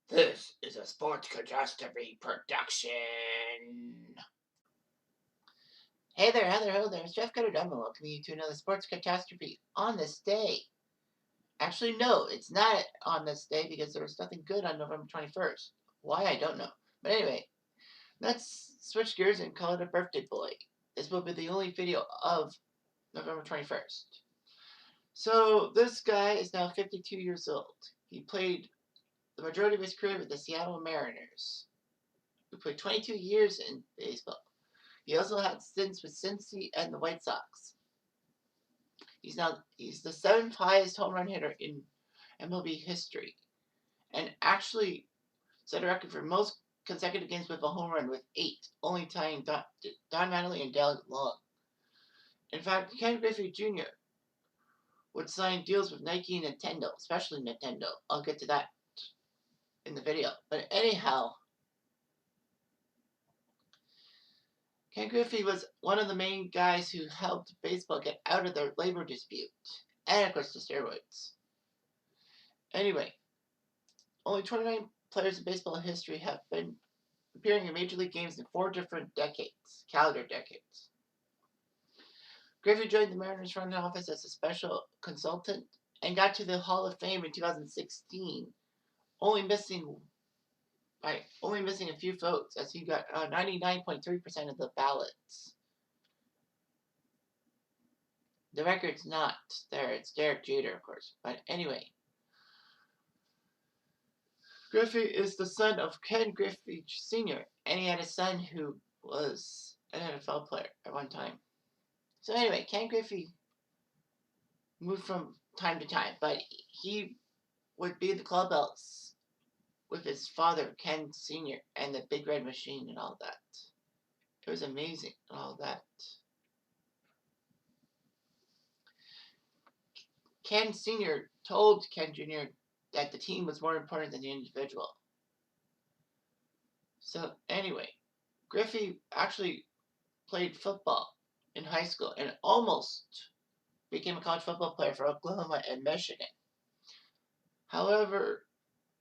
This is a sports catastrophe production. Hey there, hello there. It's Jeff Cutterdom, welcoming you to another sports catastrophe on this day. Actually, no, it's not on this day because there was nothing good on November 21st. Why, I don't know. But anyway, let's switch gears and call it a birthday boy. This will be the only video of November 21st. So, this guy is now 52 years old. He played the majority of his career with the Seattle Mariners, who played 22 years in baseball. He also had stints with Cincy and the White Sox. He's the seventh highest home run hitter in MLB history, and actually set a record for most consecutive games with a home run with 8, only tying Don Mattingly and Dale Long. In fact, Ken Griffey Jr. would sign deals with Nike and Nintendo, especially Nintendo. I'll get to that in the video. But anyhow, Ken Griffey was one of the main guys who helped baseball get out of their labor dispute, and of course the steroids. Anyway, only 29 players in baseball history have been appearing in Major League games in 4 different decades, calendar decades. Griffey joined the Mariners front office as a special consultant and got to the Hall of Fame in 2016, only missing a few votes, as he got 99.3% of the ballots. The record's not there. It's Derek Jeter, of course. But anyway, Griffey is the son of Ken Griffey Sr., and he had a son who was an NFL player at one time. So anyway, Ken Griffey moved from time to time, but he would be in the clubhouse with his father, Ken Sr., and the Big Red Machine and all that. It was amazing and all that. Ken Sr. told Ken Jr. that the team was more important than the individual. So anyway, Griffey actually played football in high school and almost became a college football player for Oklahoma and Michigan. However,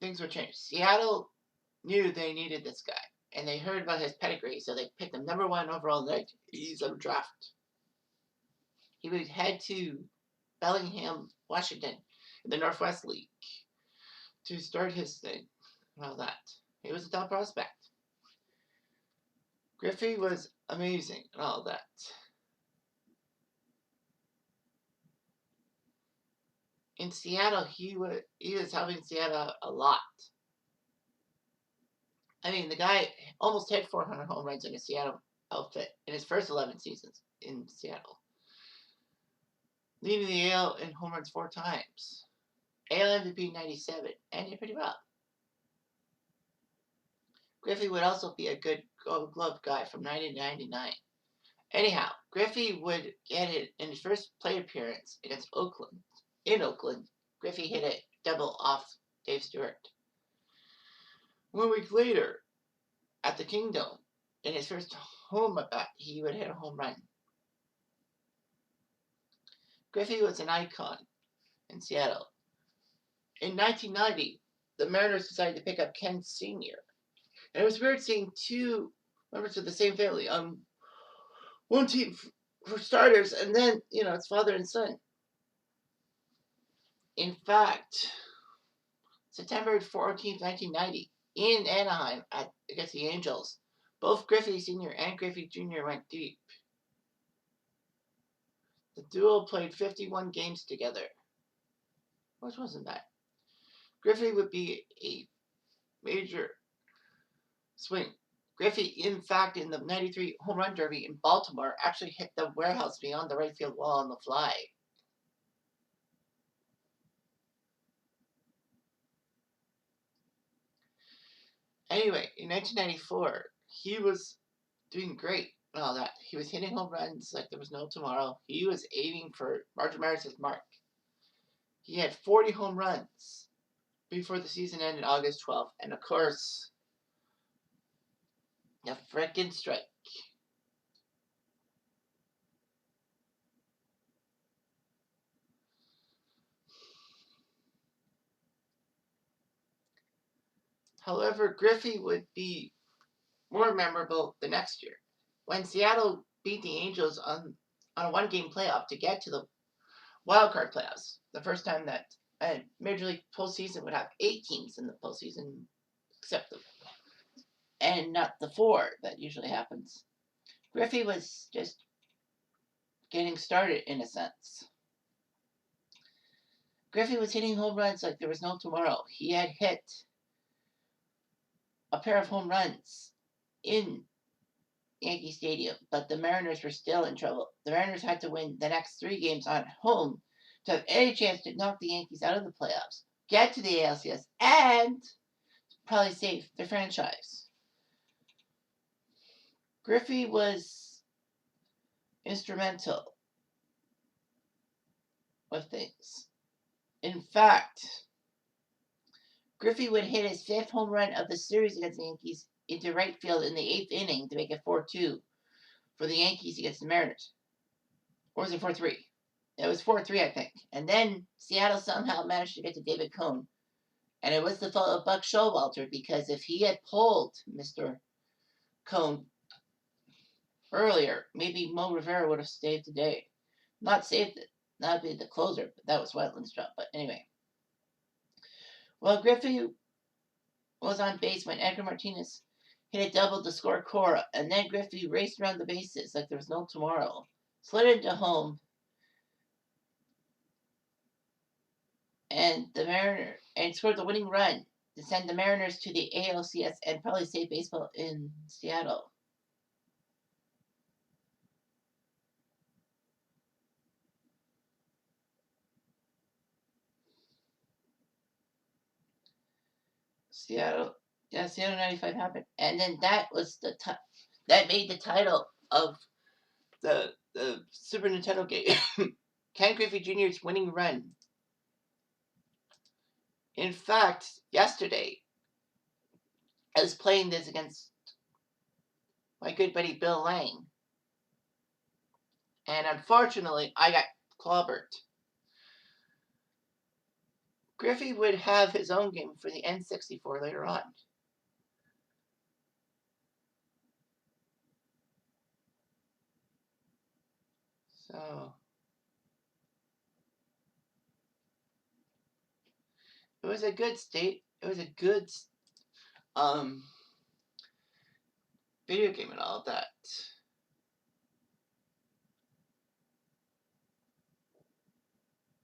things were changed. Seattle knew they needed this guy, and they heard about his pedigree, so they picked him number 1 overall in the 1987 draft. He would head to Bellingham, Washington, in the Northwest League to start his thing and all that. He was a top prospect. Griffey was amazing and all that. In Seattle, he was helping Seattle a lot. I mean, the guy almost hit 400 home runs in a Seattle outfit in his first 11 seasons in Seattle, leading the AL in home runs 4 times. AL MVP 97, and did pretty well. Griffey would also be a good Gold Glove guy from 90 to 99. Anyhow, Griffey would get it in his first plate appearance against Oakland. In Oakland, Griffey hit a double off Dave Stewart. 1 week later, at the Kingdom, in his first home at bat, he would hit a home run. Griffey was an icon in Seattle. In 1990, the Mariners decided to pick up Ken Sr. And it was weird seeing 2 members of the same family on one team for starters, and then, it's father and son. In fact, September 14th, 1990, in Anaheim against the Angels, both Griffey Sr. and Griffey Jr. went deep. The duo played 51 games together, which wasn't bad. Griffey would be a major swing. Griffey, in fact, in the 93 home run derby in Baltimore, actually hit the warehouse beyond the right field wall on the fly. Anyway, in 1994, he was doing great and all that. He was hitting home runs like there was no tomorrow. He was aiming for Roger Maris's mark. He had 40 home runs before the season ended August 12th. And of course, the frickin' strike. However, Griffey would be more memorable the next year when Seattle beat the Angels on a one-game playoff to get to the wild card playoffs. The first time that a Major League postseason would have 8 teams in the postseason, except and not the 4 that usually happens. Griffey was just getting started in a sense. Griffey was hitting home runs like there was no tomorrow. He had hit a pair of home runs in Yankee Stadium, but the Mariners were still in trouble. The Mariners had to win the next 3 games on home to have any chance to knock the Yankees out of the playoffs, get to the ALCS, and probably save their franchise. Griffey was instrumental with things. In fact, Griffey would hit his 5th home run of the series against the Yankees into right field in the 8th inning to make it 4-2 for the Yankees against the Mariners. Or was it 4-3? It was 4-3, I think. And then Seattle somehow managed to get to David Cone. And it was the fault of Buck Showalter, because if he had pulled Mr. Cone earlier, maybe Mo Rivera would have saved the day. Not saved it. Not be the closer, but that was Wetland's job. But anyway. Well, Griffey was on base when Edgar Martinez hit a double to score Cora, and then Griffey raced around the bases like there was no tomorrow, slid into home, and scored the winning run to send the Mariners to the ALCS and probably save baseball in Seattle. Seattle 95 happened, and then that was that made the title of the Super Nintendo game, Ken Griffey Jr.'s winning run. In fact, yesterday I was playing this against my good buddy Bill Lang, and unfortunately I got clobbered. Griffey would have his own game for the N64 later on. So it was a good state. It was a good video game and all of that.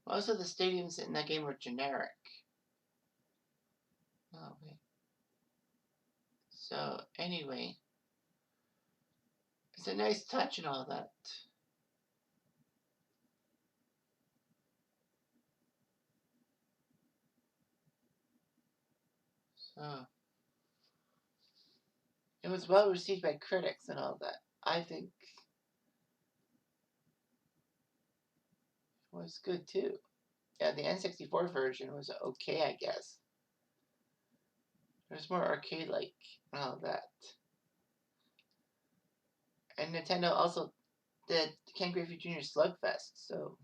Most of the stadiums in that game were generic. Oh, wait. So anyway, it's a nice touch and all that. So it was well received by critics and all that. I think it was good too. Yeah, the N64 version was okay, I guess. It was more arcade-like and all that. And Nintendo also did Ken Griffey Jr. Slugfest, so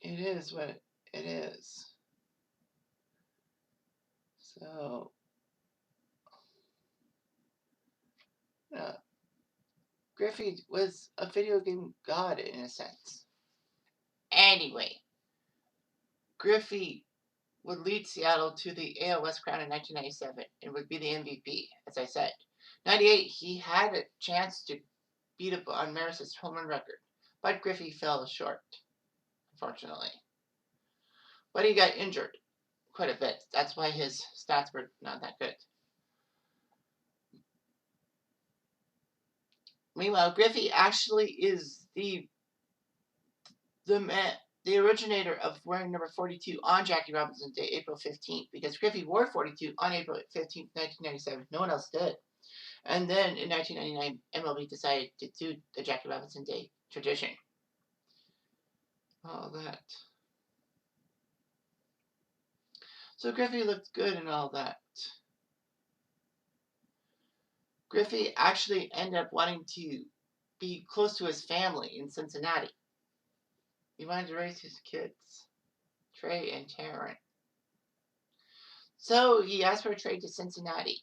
it is what it is. So Griffey was a video game god in a sense. Anyway, Griffey would lead Seattle to the AL West crown in 1997 and would be the MVP, as I said. 98, he had a chance to beat up on Maris's home run record, but Griffey fell short, unfortunately. But he got injured quite a bit. That's why his stats were not that good. Meanwhile, Griffey actually is the originator of wearing number 42 on Jackie Robinson Day, April 15th, because Griffey wore 42 on April 15th, 1997. No one else did. And then in 1999, MLB decided to do the Jackie Robinson Day tradition. All that. So Griffey looked good and all that. Griffey actually ended up wanting to be close to his family in Cincinnati. He wanted to raise his kids. Trey and Tarrant. So he asked for a trade to Cincinnati.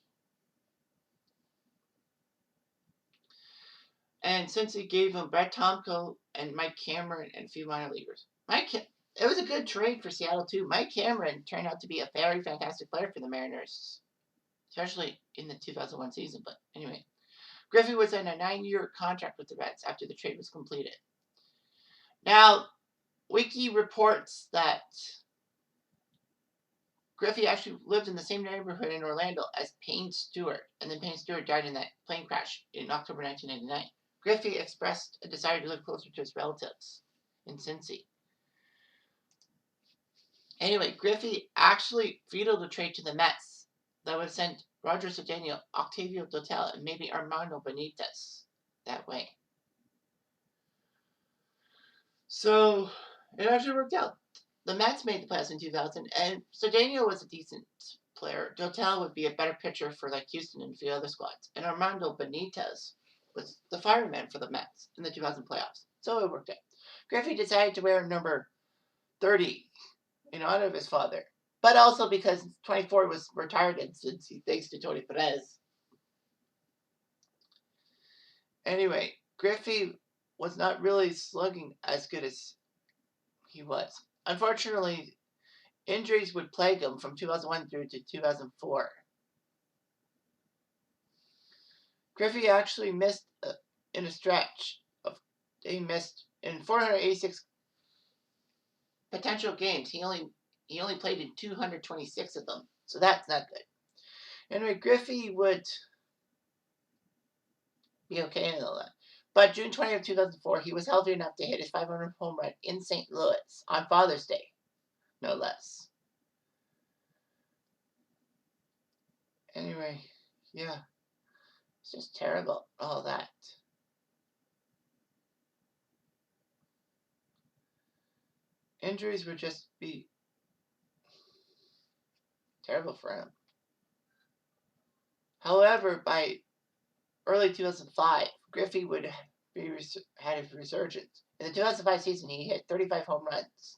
And since he gave him Brett Tomko and Mike Cameron and a few minor leaguers. It was a good trade for Seattle, too. Mike Cameron turned out to be a very fantastic player for the Mariners, especially in the 2001 season. But anyway, Griffey was in a 9-year contract with the Reds after the trade was completed. Now, Wiki reports that Griffey actually lived in the same neighborhood in Orlando as Payne Stewart, and then Payne Stewart died in that plane crash in October 1999. Griffey expressed a desire to live closer to his relatives in Cincy. Anyway, Griffey actually vetoed a trade to the Mets that would send Roger Cedeno, Octavio Dotel, and maybe Armando Benitez that way. So it actually worked out. The Mets made the playoffs in 2000, and Cedeno was a decent player. Dotel would be a better pitcher for like Houston and a few other squads. And Armando Benitez was the fireman for the Mets in the 2000 playoffs. So it worked out. Griffey decided to wear number 30 in honor of his father, but also because 24 was retired since thanks to Tony Perez. Anyway, Griffey was not really slugging as good as he was. Unfortunately, injuries would plague him from 2001 through to 2004. Griffey actually missed in a stretch he missed in 486 potential games. He only played in 226 of them, so that's not good. Anyway, Griffey would be okay in all that. But June 20th, 2004, he was healthy enough to hit his 500th home run in St. Louis on Father's Day, no less. Anyway, yeah, it's just terrible, all that. Injuries would just be terrible for him. However, by early 2005, Griffey would had a resurgence. In the 2005 season, he hit 35 home runs.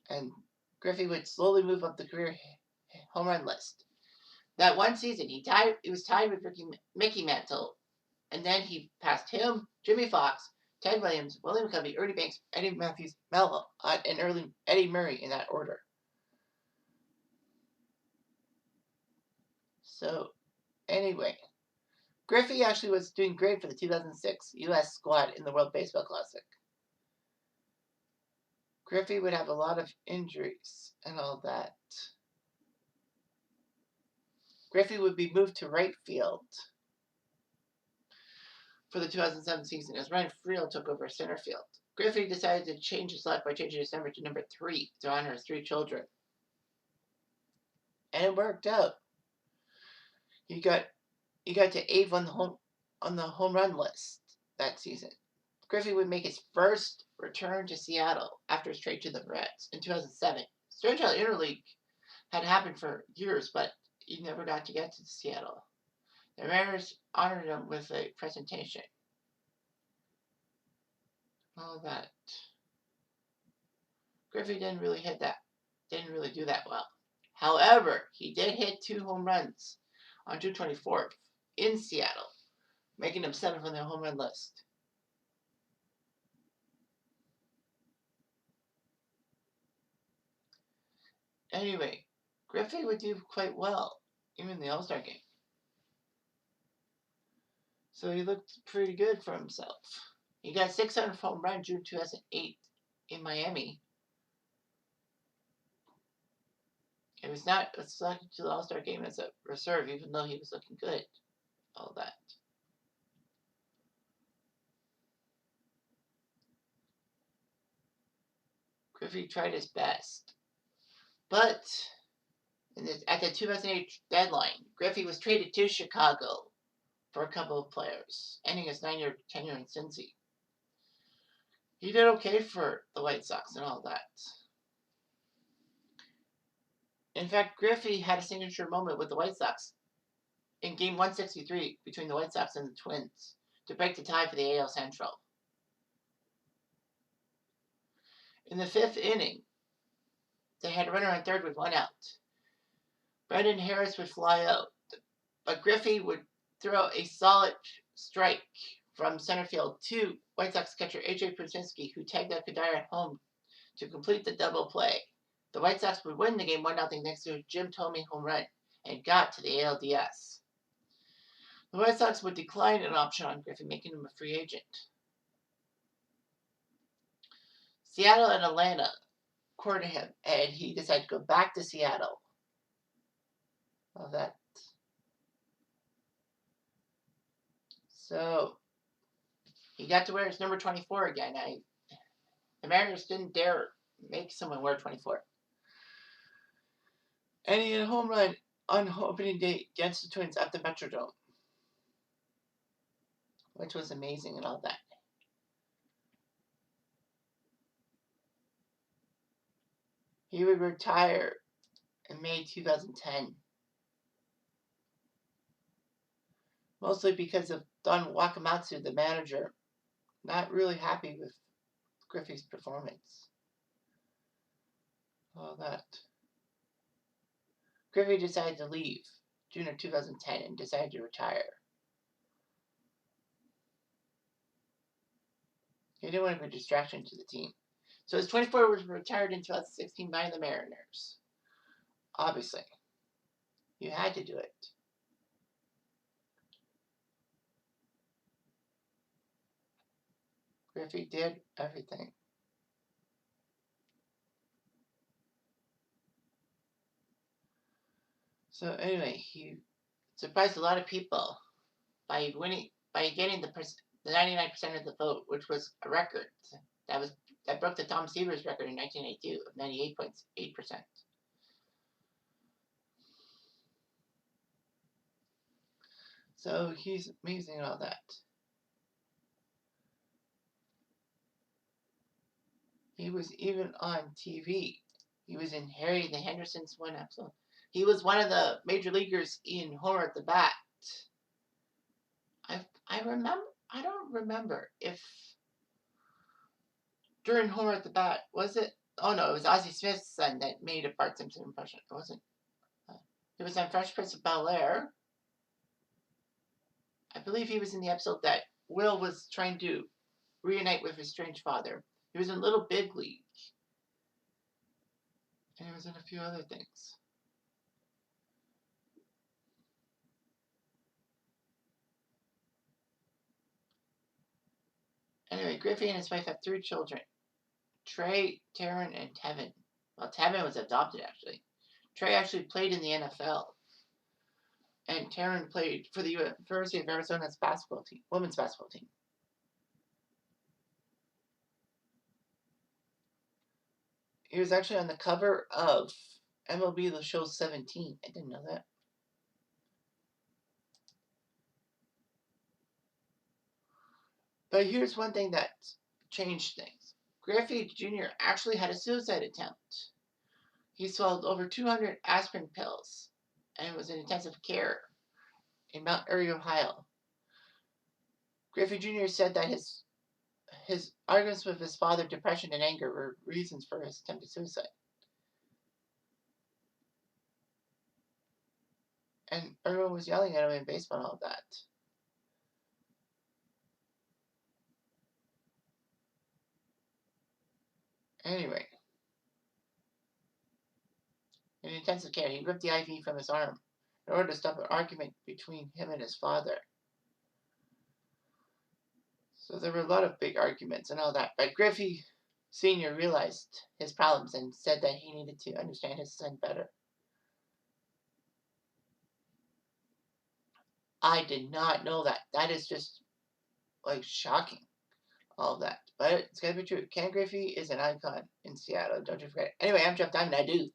And Griffey would slowly move up the career home run list. That one season, he was tied with Mickey Mantle. And then he passed him, Jimmy Fox, Ted Williams, William McCovey, Ernie Banks, Eddie Matthews, Mello, and Eddie Murray in that order. So, anyway, Griffey actually was doing great for the 2006 U.S. squad in the World Baseball Classic. Griffey would have a lot of injuries and all that. Griffey would be moved to right field for the 2007 season as Ryan Friel took over center field. Griffey decided to change his slot by changing his number to number 3 to honor his 3 children. And it worked out. He got to 8th on the home run list that season. Griffey would make his first return to Seattle after his trade to the Reds in 2007. Strange how interleague had happened for years, but he never got to get to Seattle. The Mariners honored him with a presentation. All that. Griffey didn't really do that well. However, he did hit 2 home runs on June 24th in Seattle, making him 7th on the home run list. Anyway, Griffey would do quite well, even in the All-Star game. So he looked pretty good for himself. He got 600 home run June 2008 in Miami. He was not selected to the All-Star game as a reserve, even though he was looking good. All that. Griffey tried his best. But at the 2008 deadline, Griffey was traded to Chicago for a couple of players, ending his 9-year tenure in Cincy. He did okay for the White Sox and all that. In fact, Griffey had a signature moment with the White Sox in Game 163 between the White Sox and the Twins to break the tie for the AL Central. In the 5th inning, they had a runner on third with 1 out. Brendan Harris would fly out, but Griffey would throw a solid strike from center field to White Sox catcher A.J. Prusinski, who tagged out Kadire at home to complete the double play. The White Sox would win the game 1-0 thanks to a Jim Thome home run and got to the ALDS. The White Sox would decline an option on Griffey, making him a free agent. Seattle and Atlanta courted him, and he decided to go back to Seattle. Well, that. So he got to wear his number 24 again. The Mariners didn't dare make someone wear 24. And he had a home run on opening day against the Twins at the Metrodome, which was amazing and all that. He would retire in May 2010. Mostly because of Don Wakamatsu, the manager, not really happy with Griffey's performance. All that. Griffey decided to leave June of 2010 and decided to retire. He didn't want to be a distraction to the team. So his 24 was retired in 2016 by the Mariners. Obviously. You had to do it. Griffey did everything. So anyway, he surprised a lot of people by getting the 99% of the vote, which was a record. That broke the Tom Seaver's record in 1982 of 98.8%. So he's amazing and all that. He was even on TV. He was in Harry the Henderson's one episode. He was one of the major leaguers in Homer at the Bat. I don't remember if during Homer at the Bat, was it? Oh no, it was Ozzie Smith's son that made a Bart Simpson impression. It wasn't. It was on Fresh Prince of Bel-Air. I believe he was in the episode that Will was trying to reunite with his strange father. He was in Little Big League. And he was in a few other things. Anyway, Griffey and his wife have 3 children. Trey, Taryn, and Tevin. Well, Tevin was adopted, actually. Trey actually played in the NFL. And Taryn played for the University of Arizona's basketball team, women's basketball team. He was actually on the cover of MLB The Show 17. I didn't know that. But here's one thing that changed things. Griffey Jr. actually had a suicide attempt. He swallowed over 200 aspirin pills and was in intensive care in Mount Airy, Ohio. Griffey Jr. said that his arguments with his father, depression, and anger were reasons for his attempted suicide. And everyone was yelling at him in baseball and all that. Anyway, in intensive care, he ripped the IV from his arm in order to stop an argument between him and his father. So there were a lot of big arguments and all that. But Griffey Sr. realized his problems and said that he needed to understand his son better. I did not know that. That is just, like, shocking. All of that. But it's gotta be true. Ken Griffey is an icon in Seattle. Don't you forget. Anyway, I'm Jeff Diamond. I do